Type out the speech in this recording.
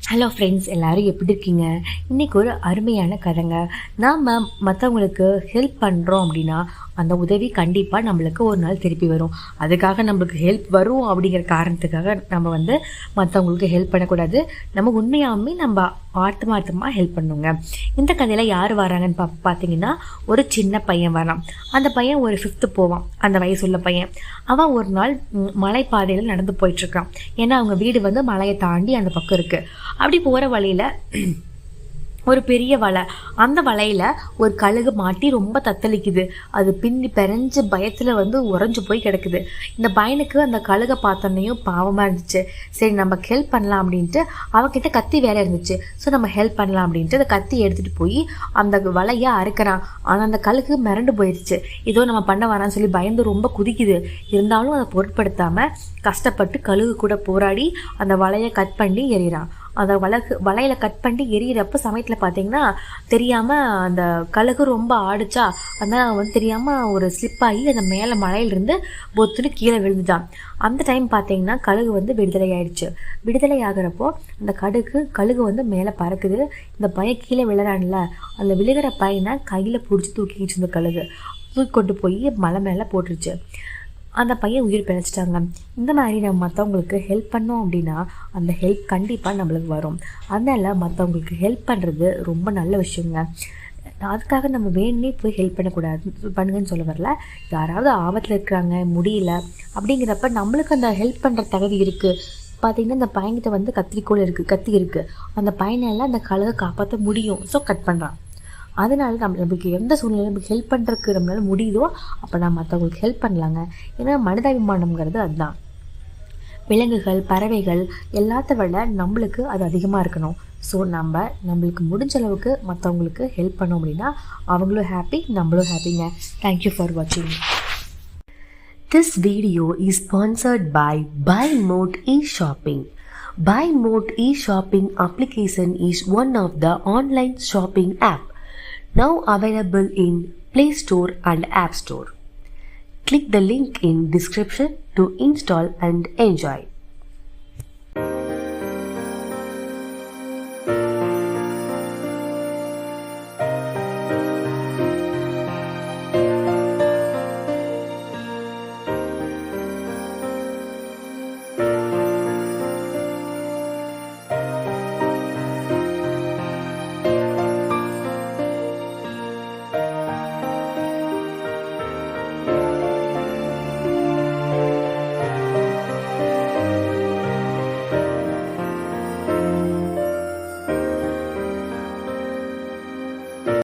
Hello friends, எல்லோரும் எப்படி இருக்கீங்க? இன்றைக்கி ஒரு அருமையான கதைங்க. நாம் மற்றவங்களுக்கு ஹெல்ப் பண்ணுறோம் அப்படின்னா அந்த உதவி கண்டிப்பாக நம்மளுக்கு ஒரு நாள் திருப்பி வரும். அதுக்காக நம்மளுக்கு ஹெல்ப் வரும் அப்படிங்கிற காரணத்துக்காக நம்ம மற்றவங்களுக்கு ஹெல்ப் பண்ணக்கூடாது. நம்ம உண்மையாகவே நம்ம ஆத்மார்த்தமாக ஹெல்ப் பண்ணுங்க. இந்த கதையில் யார் வராங்கன்னு பார்த்தீங்கன்னா, ஒரு சின்ன பையன் வரான். அந்த பையன் ஒரு 5th போவான். அந்த வயசுள்ள பையன். அவன் ஒரு நாள் மலைப்பாதையில் நடந்து போயிட்டுருக்கான். ஏன்னா அவங்க வீடு மலையை தாண்டி அந்த பக்கம் இருக்குது. அப்படி போகிற வழியில் ஒரு பெரிய வலை, அந்த வலையில் ஒரு கழுகு மாட்டி ரொம்ப தத்தளிக்குது. அது பின்னி பெறஞ்ச பயத்தில் உறைஞ்சு போய் கிடக்குது. இந்த பையனுக்கு அந்த கழுகை பார்த்தோன்னையும் பாவமாக இருந்துச்சு. சரி, நம்ம ஹெல்ப் பண்ணலாம் அப்படின்ட்டு அவன்கிட்ட கத்தி வேற இருந்துச்சு. ஸோ நம்ம ஹெல்ப் பண்ணலாம் அப்படின்ட்டு அந்த கத்தி எடுத்துகிட்டு போய் அந்த வலையை அறுக்கிறான். ஆனால் அந்த கழுகு மிரண்டு போயிடுச்சு. ஏதோ நம்ம பண்ண வரான்னு சொல்லி பயந்து ரொம்ப குதிக்குது. இருந்தாலும் அதை பொருட்படுத்தாமல் கஷ்டப்பட்டு கழுகு கூட போராடி அந்த வலையை கட் பண்ணி எறிகிறான். அந்த வலையில் கட் பண்ணி எரியிறப்ப சமயத்தில் பார்த்தீங்கன்னா தெரியாமல் அந்த கழுகு ரொம்ப ஆடிச்சா, அதனால் தெரியாமல் ஒரு ஸ்லிப்பாகி அந்த மேலே மலையிலிருந்து பொத்துன்னு கீழே விழுந்துட்டான். அந்த டைம் பார்த்தீங்கன்னா கழுகு விடுதலை ஆயிடுச்சு. விடுதலை ஆகிறப்போ அந்த கழுகு மேலே பறக்குது. இந்த பையன் கீழே விழுறான்ல, அந்த விழுகிற பையனை கையில் பிடிச்சி தூக்கிக்கிச்சு. இந்த கழுகு தூக்கி கொண்டு போய் மலை மேலே போட்டுருச்சு. அந்த பையன் உயிர் பிழைச்சிட்டாங்க. இந்த மாதிரி நம்ம மற்றவங்களுக்கு ஹெல்ப் பண்ணோம் அப்படின்னா அந்த ஹெல்ப் கண்டிப்பாக நம்மளுக்கு வரும். அதனால் மற்றவங்களுக்கு ஹெல்ப் பண்ணுறது ரொம்ப நல்ல விஷயங்க. அதுக்காக நம்ம வேணுமே போய் ஹெல்ப் பண்ணுங்கன்னு சொல்ல வரல. யாராவது ஆபத்தில் இருக்கிறாங்க, முடியல அப்படிங்கிறப்ப நம்மளுக்கு அந்த ஹெல்ப் பண்ணுற தகுதி இருக்குது. பார்த்திங்கன்னா இந்த பையன்கிட்ட கத்தி இருக்குது. அந்த பையனால் அந்த கழுகை காப்பாற்ற முடியும். ஸோ கட் பண்ணுறான். அதனால நம்மளுக்கு எந்த சூழ்நிலையும் நமக்கு ஹெல்ப் பண்ணுறதுக்கு நம்மளால முடியுதோ அப்போ நம்ம மற்றவங்களுக்கு ஹெல்ப் பண்ணலாங்க. ஏன்னா மனிதாபிமானம்ங்கிறது அதுதான். விலங்குகள், பறவைகள் எல்லாத்த விட நம்மளுக்கு அது அதிகமாக இருக்கணும். ஸோ நம்மளுக்கு முடிஞ்ச அளவுக்கு மற்றவங்களுக்கு ஹெல்ப் பண்ணோம் அப்படின்னா அவங்களும் ஹாப்பி, நம்மளும் ஹாப்பிங்க. தேங்க்யூ ஃபார் வாட்சிங். This video is sponsored by BuyMote e-shopping. BuyMote e-shopping application is one of the online shopping app now available in Play Store and App Store. Click the link in description to install and enjoy.